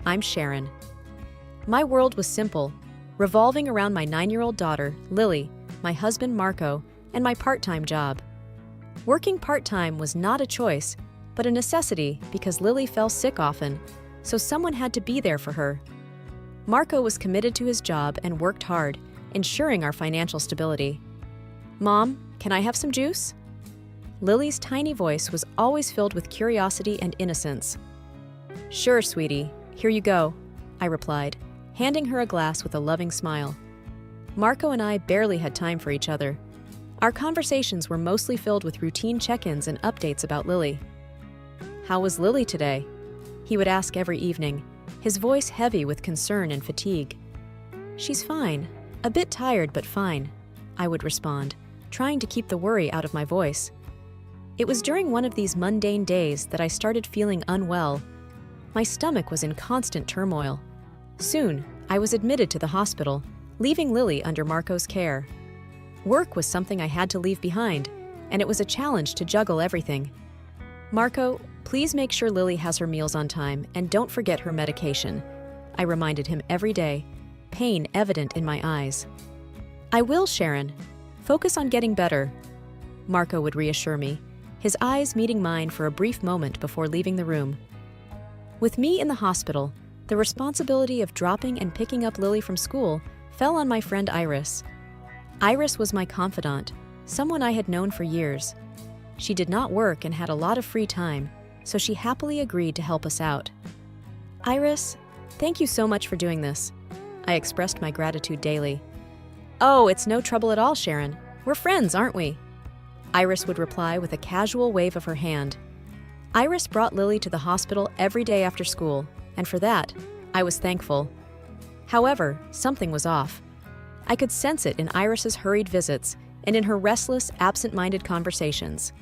I'm Sharon. My world was simple, revolving around my 9-year-old daughter, Lily, my husband, Marco, and my part-time job. Working part-time was not a choice, but a necessity because Lily fell sick often, so someone had to be there for her. Marco was committed to his job and worked hard, ensuring our financial stability. "Mom, can I have some juice?" Lily's tiny voice was always filled with curiosity and innocence. "Sure, sweetie. Here you go," I replied, handing her a glass with a loving smile. Marco and I barely had time for each other. Our conversations were mostly filled with routine check-ins and updates about Lily. "How was Lily today?" he would ask every evening, his voice heavy with concern and fatigue. "She's fine. A bit tired, but fine," I would respond, trying to keep the worry out of my voice. It was during one of these mundane days that I started feeling unwell. My stomach was in constant turmoil. Soon, I was admitted to the hospital, leaving Lily under Marco's care. Work was something I had to leave behind, and it was a challenge to juggle everything. "Marco, please make sure Lily has her meals on time and don't forget her medication," I reminded him every day, pain evident in my eyes. "I will, Sharon. Focus on getting better," Marco would reassure me, his eyes meeting mine for a brief moment before leaving the room. With me in the hospital, the responsibility of dropping and picking up Lily from school fell on my friend Iris. Iris was my confidant, someone I had known for years. She did not work and had a lot of free time, so she happily agreed to help us out. "Iris, thank you so much for doing this." I expressed my gratitude daily. "Oh, it's no trouble at all, Sharon. We're friends, aren't we?" Iris would reply with a casual wave of her hand. Iris brought Lily to the hospital every day after school, and for that, I was thankful. However, something was off. I could sense it in Iris's hurried visits and in her restless, absent-minded conversations.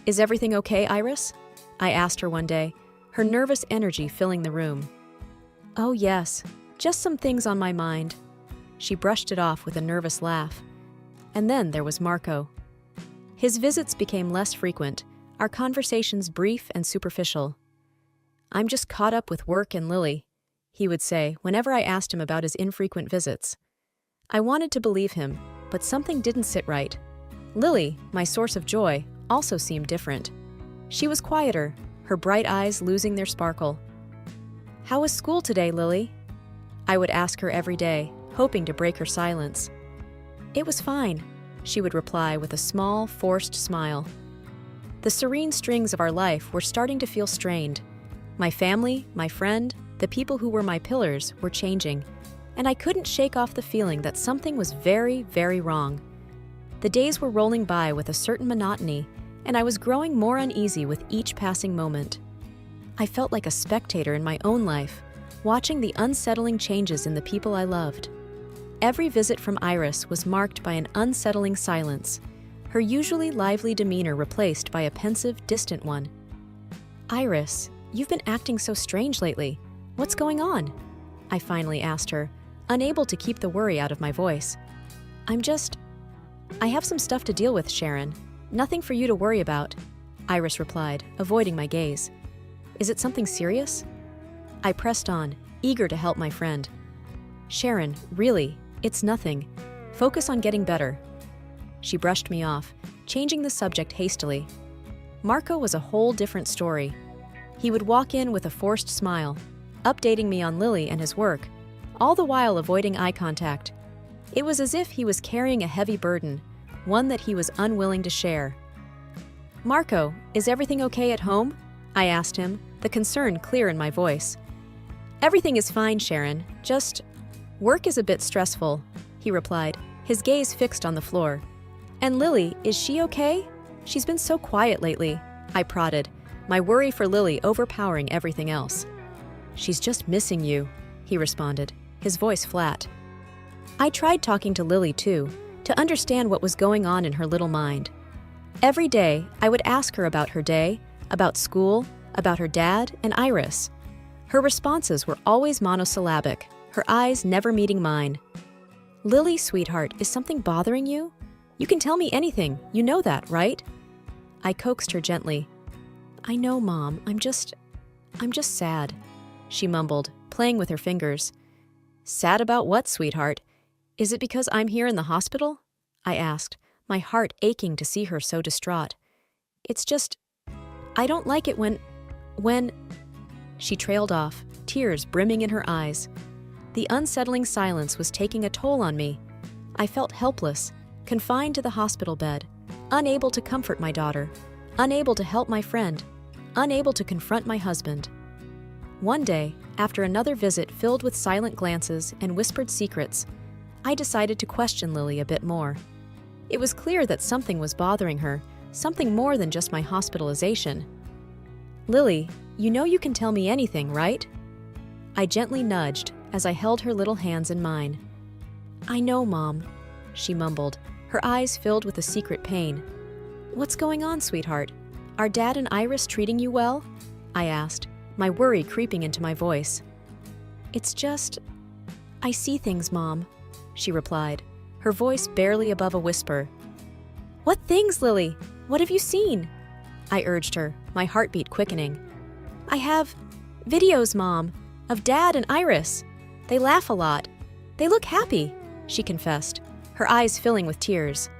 "Is everything okay, Iris?" I asked her one day, her nervous energy filling the room. "Oh yes, just some things on my mind." She brushed it off with a nervous laugh. And then there was Marco. His visits became less frequent, our conversations brief and superficial. "I'm just caught up with work and Lily," he would say whenever I asked him about his infrequent visits. I wanted to believe him, but something didn't sit right. Lily, my source of joy, also seemed different. She was quieter, her bright eyes losing their sparkle. "How was school today, Lily?" I would ask her every day, hoping to break her silence. "It was fine," she would reply with a small, forced smile. The serene strings of our life were starting to feel strained. My family, my friend, the people who were my pillars were changing, and I couldn't shake off the feeling that something was very, very wrong. The days were rolling by with a certain monotony, and I was growing more uneasy with each passing moment. I felt like a spectator in my own life, watching the unsettling changes in the people I loved. Every visit from Iris was marked by an unsettling silence, her usually lively demeanor replaced by a pensive, distant one. "Iris, you've been acting so strange lately. What's going on?" I finally asked her, unable to keep the worry out of my voice. I have some stuff to deal with, Sharon. Nothing for you to worry about," Iris replied, avoiding my gaze. "Is it something serious?" I pressed on, eager to help my friend. "Sharon, really, it's nothing. Focus on getting better." She brushed me off, changing the subject hastily. Marco was a whole different story. He would walk in with a forced smile, updating me on Lily and his work, all the while avoiding eye contact. It was as if he was carrying a heavy burden, one that he was unwilling to share. "Marco, is everything okay at home?" I asked him, the concern clear in my voice. "Everything is fine, Sharon. Just work is a bit stressful," he replied, his gaze fixed on the floor. "And Lily, is she okay? She's been so quiet lately," I prodded, my worry for Lily overpowering everything else. "She's just missing you," he responded, his voice flat. I tried talking to Lily too, to understand what was going on in her little mind. Every day, I would ask her about her day, about school, about her dad, and Iris. Her responses were always monosyllabic, her eyes never meeting mine. "Lily, sweetheart, is something bothering you? You can tell me anything, you know that, right?" I coaxed her gently. "I know, Mom, I'm just sad." she mumbled, playing with her fingers. Sad about what, sweetheart? Is it because I'm here in the hospital? I asked, my heart aching to see her so distraught. It's just, I don't like it when... She trailed off, tears brimming in her eyes. The unsettling silence was taking a toll on me. I felt helpless, confined to the hospital bed, unable to comfort my daughter, unable to help my friend, unable to confront my husband. One day, after another visit filled with silent glances and whispered secrets, I decided to question Lily a bit more. It was clear that something was bothering her, something more than just my hospitalization. Lily, you know you can tell me anything, right? I gently nudged as I held her little hands in mine. I know, Mom, she mumbled, her eyes filled with a secret pain. What's going on, sweetheart? Are Dad and Iris treating you well? I asked, my worry creeping into my voice. It's just... I see things, Mom, she replied, her voice barely above a whisper. What things, Lily? What have you seen? I urged her, my heartbeat quickening. I have videos, Mom, of Dad and Iris. They laugh a lot. They look happy, she confessed, her eyes filling with tears.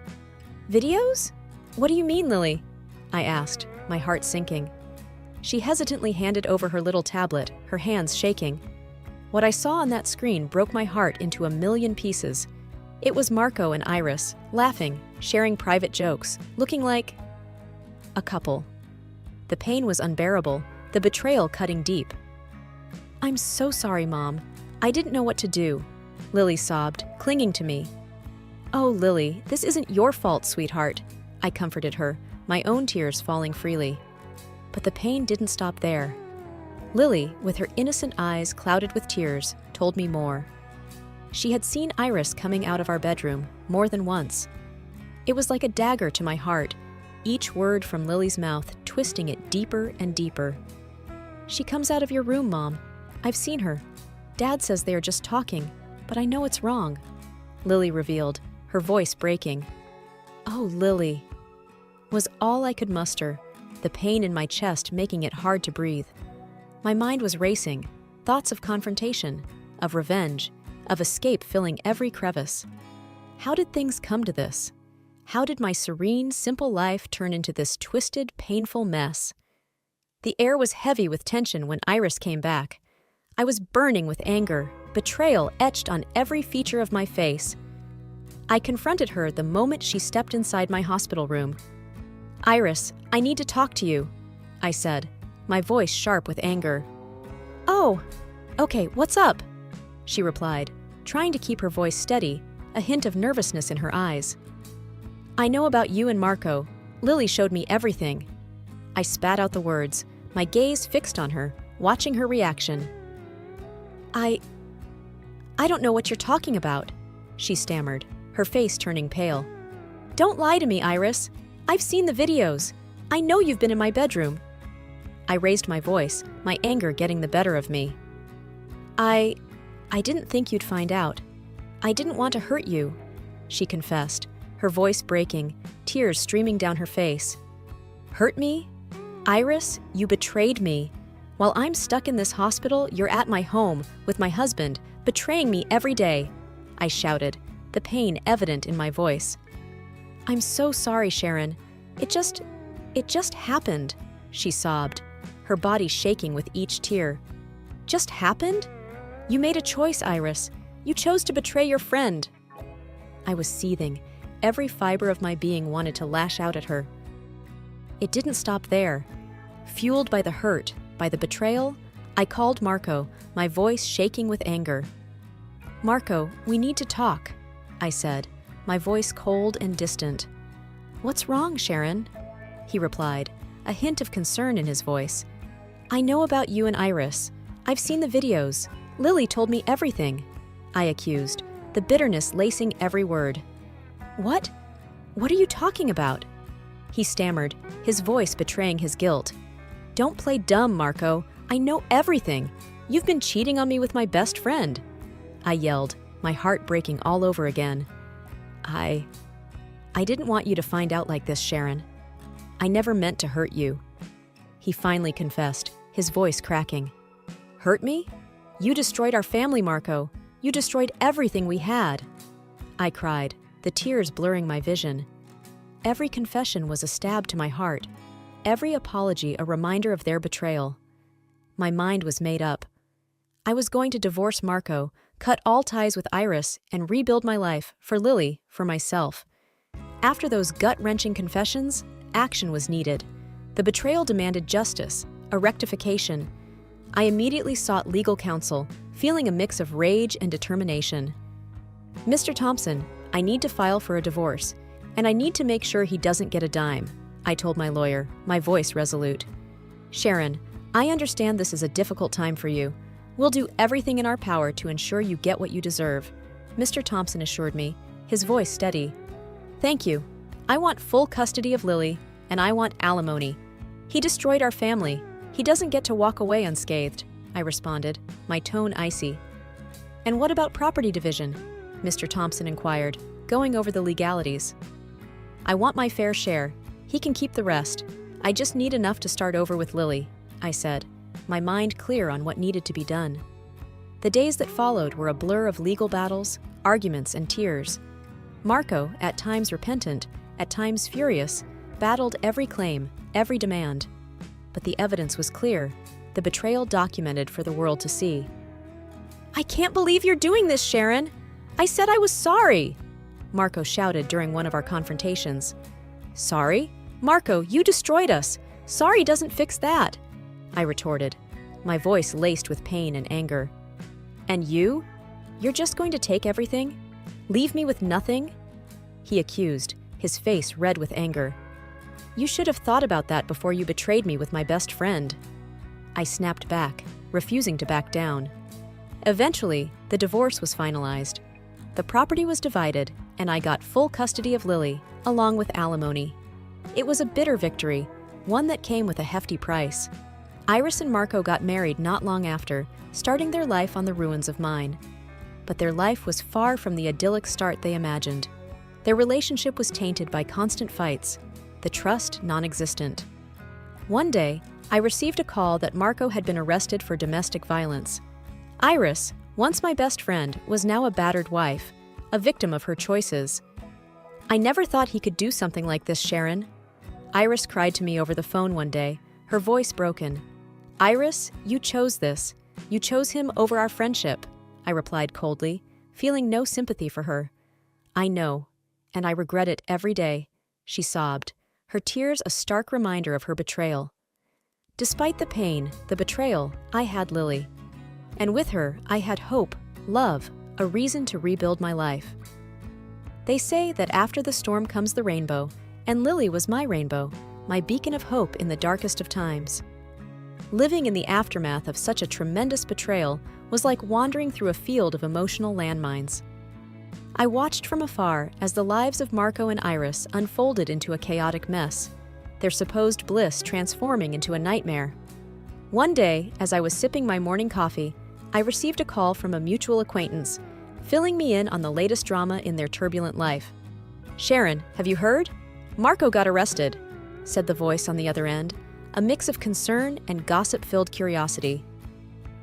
Videos? What do you mean, Lily? I asked, my heart sinking. She hesitantly handed over her little tablet, her hands shaking. What I saw on that screen broke my heart into a million pieces. It was Marco and Iris, laughing, sharing private jokes, looking like a couple. The pain was unbearable, the betrayal cutting deep. I'm so sorry, Mom. I didn't know what to do, Lily sobbed, clinging to me. Oh, Lily, this isn't your fault, sweetheart, I comforted her, my own tears falling freely. But the pain didn't stop there. Lily, with her innocent eyes clouded with tears, told me more. She had seen Iris coming out of our bedroom more than once. It was like a dagger to my heart, each word from Lily's mouth twisting it deeper and deeper. She comes out of your room, Mom. I've seen her. Dad says they are just talking, but I know it's wrong, Lily revealed, her voice breaking. Oh, Lily, was all I could muster, the pain in my chest making it hard to breathe. My mind was racing, thoughts of confrontation, of revenge, of escape filling every crevice. How did things come to this? How did my serene, simple life turn into this twisted, painful mess? The air was heavy with tension when Iris came back. I was burning with anger, betrayal etched on every feature of my face. I confronted her the moment she stepped inside my hospital room. Iris, I need to talk to you, I said, my voice sharp with anger. Oh, okay, what's up? She replied, trying to keep her voice steady, a hint of nervousness in her eyes. I know about you and Marco. Lily showed me everything. I spat out the words, my gaze fixed on her, watching her reaction. I don't know what you're talking about, she stammered, her face turning pale. Don't lie to me, Iris. I've seen the videos. I know you've been in my bedroom. I raised my voice, my anger getting the better of me. I didn't think you'd find out. I didn't want to hurt you, she confessed, her voice breaking, tears streaming down her face. Hurt me? Iris, you betrayed me. While I'm stuck in this hospital, you're at my home, with my husband, betraying me every day, I shouted, the pain evident in my voice. I'm so sorry, Sharon. It just happened, she sobbed, her body shaking with each tear. Just happened? You made a choice, Iris. You chose to betray your friend. I was seething. Every fiber of my being wanted to lash out at her. It didn't stop there. Fueled by the hurt, by the betrayal, I called Marco, my voice shaking with anger. Marco, we need to talk, I said, my voice cold and distant. What's wrong, Sharon? He replied, a hint of concern in his voice. I know about you and Iris. I've seen the videos. Lily told me everything, I accused, the bitterness lacing every word. What? What are you talking about? He stammered, his voice betraying his guilt. Don't play dumb, Marco. I know everything. You've been cheating on me with my best friend, I yelled, my heart breaking all over again. I didn't want you to find out like this, Sharon. I never meant to hurt you. He finally confessed, his voice cracking. Hurt me? You destroyed our family, Marco. You destroyed everything we had. I cried, the tears blurring my vision. Every confession was a stab to my heart, every apology a reminder of their betrayal. My mind was made up. I was going to divorce Marco, cut all ties with Iris, and rebuild my life, for Lily, for myself. After those gut-wrenching confessions, action was needed. The betrayal demanded justice, a rectification. I immediately sought legal counsel, feeling a mix of rage and determination. Mr. Thompson, I need to file for a divorce, and I need to make sure he doesn't get a dime, I told my lawyer, my voice resolute. Sharon, I understand this is a difficult time for you. We'll do everything in our power to ensure you get what you deserve, Mr. Thompson assured me, his voice steady. Thank you. I want full custody of Lily, and I want alimony. He destroyed our family. He doesn't get to walk away unscathed, I responded, my tone icy. And what about property division? Mr. Thompson inquired, going over the legalities. I want my fair share. He can keep the rest. I just need enough to start over with Lily, I said, my mind clear on what needed to be done. The days that followed were a blur of legal battles, arguments, and tears. Marco, at times repentant, at times furious, battled every claim, every demand. But the evidence was clear, the betrayal documented for the world to see. I can't believe you're doing this, Sharon! I said I was sorry! Marco shouted during one of our confrontations. Sorry? Marco, you destroyed us! Sorry doesn't fix that! I retorted, my voice laced with pain and anger. And you? You're just going to take everything? Leave me with nothing? He accused, his face red with anger. You should have thought about that before you betrayed me with my best friend. I snapped back, refusing to back down. Eventually, the divorce was finalized. The property was divided, and I got full custody of Lily, along with alimony. It was a bitter victory, one that came with a hefty price. Iris and Marco got married not long after, starting their life on the ruins of mine. But their life was far from the idyllic start they imagined. Their relationship was tainted by constant fights, the trust non-existent. One day, I received a call that Marco had been arrested for domestic violence. Iris, once my best friend, was now a battered wife, a victim of her choices. I never thought he could do something like this, Sharon. Iris cried to me over the phone one day, her voice broken. Iris, you chose this. You chose him over our friendship, I replied coldly, feeling no sympathy for her. I know, and I regret it every day, she sobbed, her tears a stark reminder of her betrayal. Despite the pain, the betrayal, I had Lily. And with her, I had hope, love, a reason to rebuild my life. They say that after the storm comes the rainbow, and Lily was my rainbow, my beacon of hope in the darkest of times. Living in the aftermath of such a tremendous betrayal was like wandering through a field of emotional landmines. I watched from afar as the lives of Marco and Iris unfolded into a chaotic mess, their supposed bliss transforming into a nightmare. One day, as I was sipping my morning coffee, I received a call from a mutual acquaintance, filling me in on the latest drama in their turbulent life. Sharon, have you heard? Marco got arrested, said the voice on the other end, a mix of concern and gossip-filled curiosity.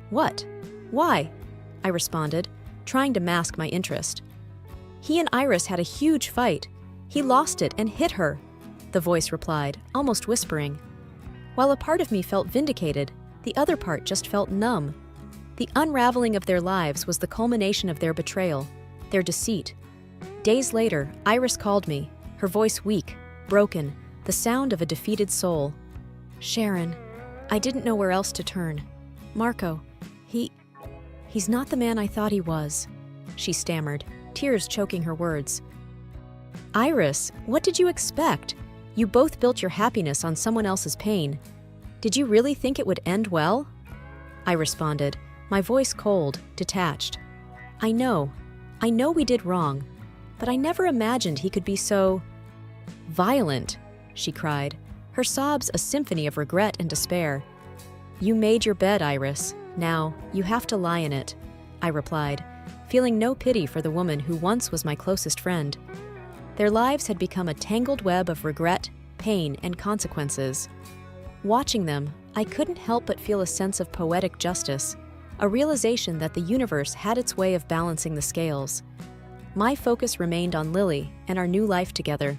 What? Why? I responded, trying to mask my interest. He and Iris had a huge fight. He lost it and hit her, the voice replied, almost whispering. While a part of me felt vindicated, the other part just felt numb. The unraveling of their lives was the culmination of their betrayal, their deceit. Days later, Iris called me, her voice weak, broken, the sound of a defeated soul. Sharon, I didn't know where else to turn. Marco, he's not the man I thought he was, she stammered, tears choking her words. Iris, what did you expect? You both built your happiness on someone else's pain. Did you really think it would end well? I responded, my voice cold, detached. I know we did wrong, but I never imagined he could be so violent, she cried, her sobs a symphony of regret and despair. You made your bed, Iris. Now, you have to lie in it, I replied, feeling no pity for the woman who once was my closest friend. Their lives had become a tangled web of regret, pain, and consequences. Watching them, I couldn't help but feel a sense of poetic justice. a realization that the universe had its way of balancing the scales. My focus remained on Lily and our new life together.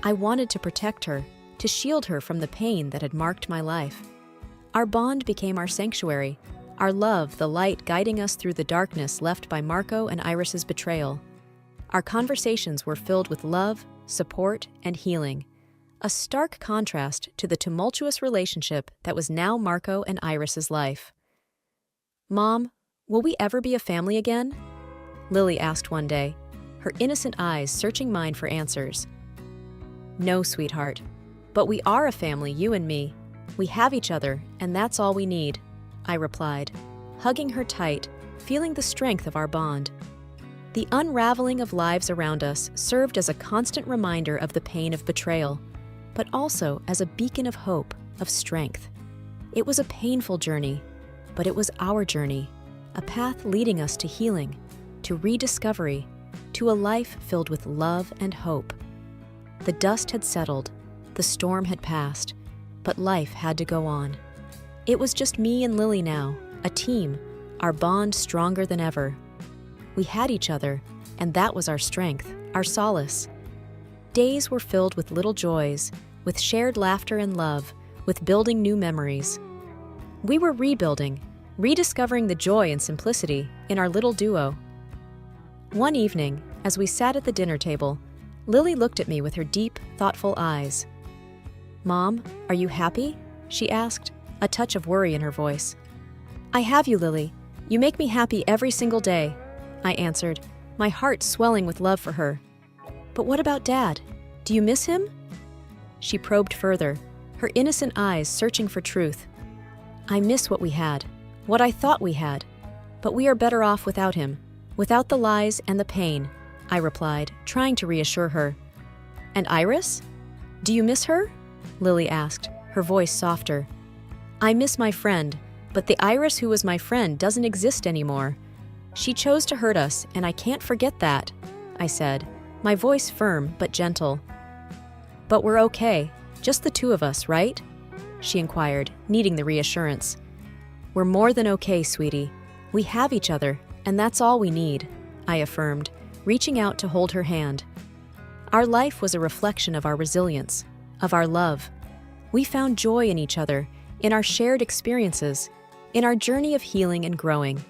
I wanted to protect her, to shield her from the pain that had marked my life. Our bond became our sanctuary, our love the light guiding us through the darkness left by Marco and Iris's betrayal. Our conversations were filled with love, support, and healing, a stark contrast to the tumultuous relationship that was now Marco and Iris's life. "Mom, will we ever be a family again?" Lily asked one day, her innocent eyes searching mine for answers. "No, sweetheart, but we are a family, you and me. We have each other, and that's all we need," I replied, hugging her tight, feeling the strength of our bond. The unraveling of lives around us served as a constant reminder of the pain of betrayal, but also as a beacon of hope, of strength. It was a painful journey, but it was our journey, a path leading us to healing, to rediscovery, to a life filled with love and hope. The dust had settled, the storm had passed, but life had to go on. It was just me and Lily now, a team, our bond stronger than ever. We had each other, and that was our strength, our solace. Days were filled with little joys, with shared laughter and love, with building new memories. We were rebuilding, rediscovering the joy and simplicity in our little duo. One evening, as we sat at the dinner table, Lily looked at me with her deep, thoughtful eyes. "Mom, are you happy?" she asked, a touch of worry in her voice. "I have you, Lily. You make me happy every single day," I answered, my heart swelling with love for her. "But what about Dad? Do you miss him?" She probed further, her innocent eyes searching for truth. "I miss what we had, what I thought we had, but we are better off without him, without the lies and the pain," I replied, trying to reassure her. "And Iris? Do you miss her?" Lily asked, her voice softer. "I miss my friend, but the Iris who was my friend doesn't exist anymore. She chose to hurt us, and I can't forget that," I said, my voice firm but gentle. "But we're okay, just the two of us, right?" she inquired, needing the reassurance. "We're more than okay, sweetie. We have each other, and that's all we need," I affirmed, reaching out to hold her hand. Our life was a reflection of our resilience, of our love. We found joy in each other, in our shared experiences, in our journey of healing and growing.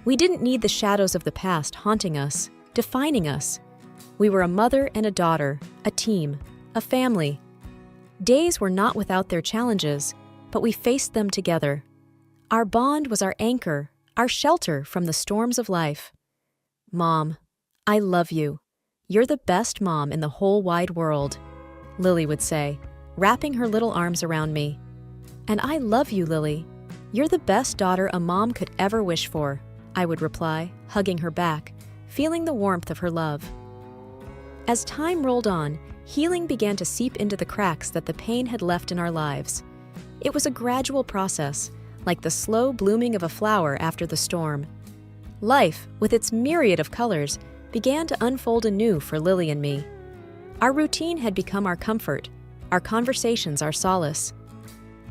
We didn't need the shadows of the past haunting us, defining us. We were a mother and a daughter, a team, a family. Days were not without their challenges, but we faced them together. Our bond was our anchor, our shelter from the storms of life. "Mom, I love you. You're the best mom in the whole wide world," Lily would say, wrapping her little arms around me. "And I love you, Lily. You're the best daughter a mom could ever wish for," I would reply, hugging her back, feeling the warmth of her love. As time rolled on, healing began to seep into the cracks that the pain had left in our lives. It was a gradual process, like the slow blooming of a flower after the storm. Life, with its myriad of colors, began to unfold anew for Lily and me. Our routine had become our comfort, our conversations our solace.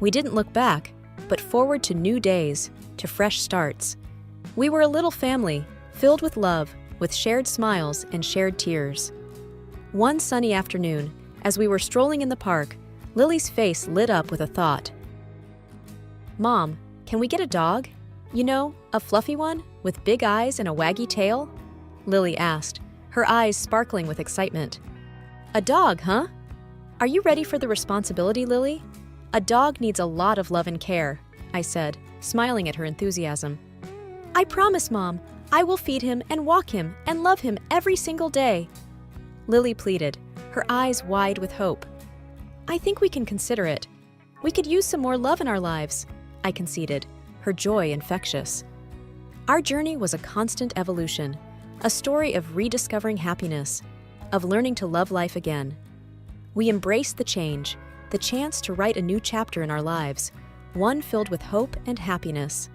We didn't look back, but forward to new days, to fresh starts. We were a little family, filled with love, with shared smiles and shared tears. One sunny afternoon, as we were strolling in the park, Lily's face lit up with a thought. "Mom, can we get a dog? You know, a fluffy one, with big eyes and a waggy tail?" Lily asked, her eyes sparkling with excitement. "A dog, huh? Are you ready for the responsibility, Lily? A dog needs a lot of love and care," I said, smiling at her enthusiasm. "I promise, Mom, I will feed him and walk him and love him every single day," Lily pleaded, her eyes wide with hope. "I think we can consider it. We could use some more love in our lives," I conceded, her joy infectious. Our journey was a constant evolution, a story of rediscovering happiness, of learning to love life again. We embraced the change, the chance to write a new chapter in our lives, one filled with hope and happiness.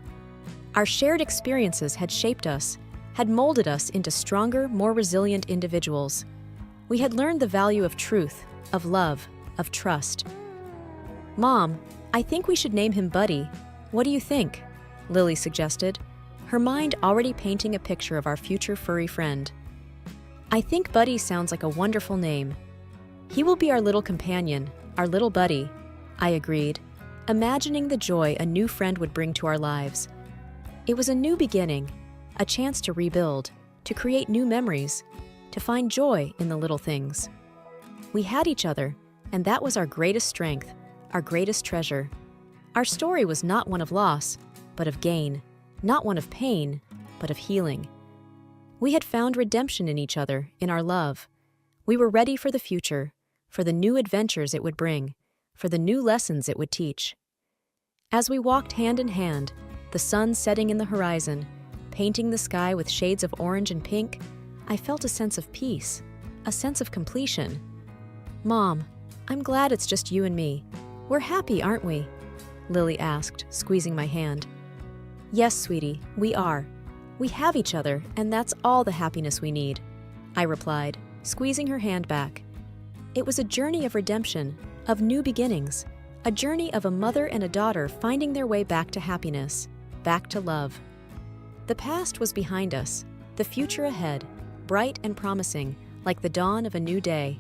Our shared experiences had shaped us, had molded us into stronger, more resilient individuals. We had learned the value of truth, of love, of trust. "Mom, I think we should name him Buddy. What do you think?" Lily suggested, her mind already painting a picture of our future furry friend. I think Buddy sounds like a wonderful name. He will be our little companion, our little buddy, I agreed, imagining the joy a new friend would bring to our lives. It was a new beginning, a chance to rebuild, to create new memories, to find joy in the little things. We had each other, and that was our greatest strength, our greatest treasure. Our story was not one of loss, but of gain, not one of pain, but of healing. We had found redemption in each other, in our love. We were ready for the future, for the new adventures it would bring, for the new lessons it would teach. As we walked hand in hand, the sun setting in the horizon, painting the sky with shades of orange and pink, I felt a sense of peace, a sense of completion. Mom, I'm glad it's just you and me. We're happy, aren't we? Lily asked, squeezing my hand. Yes, sweetie, we are. We have each other, and that's all the happiness we need, I replied, squeezing her hand back. It was a journey of redemption, of new beginnings, a journey of a mother and a daughter finding their way back to happiness, back to love. The past was behind us, the future ahead, bright and promising, like the dawn of a new day.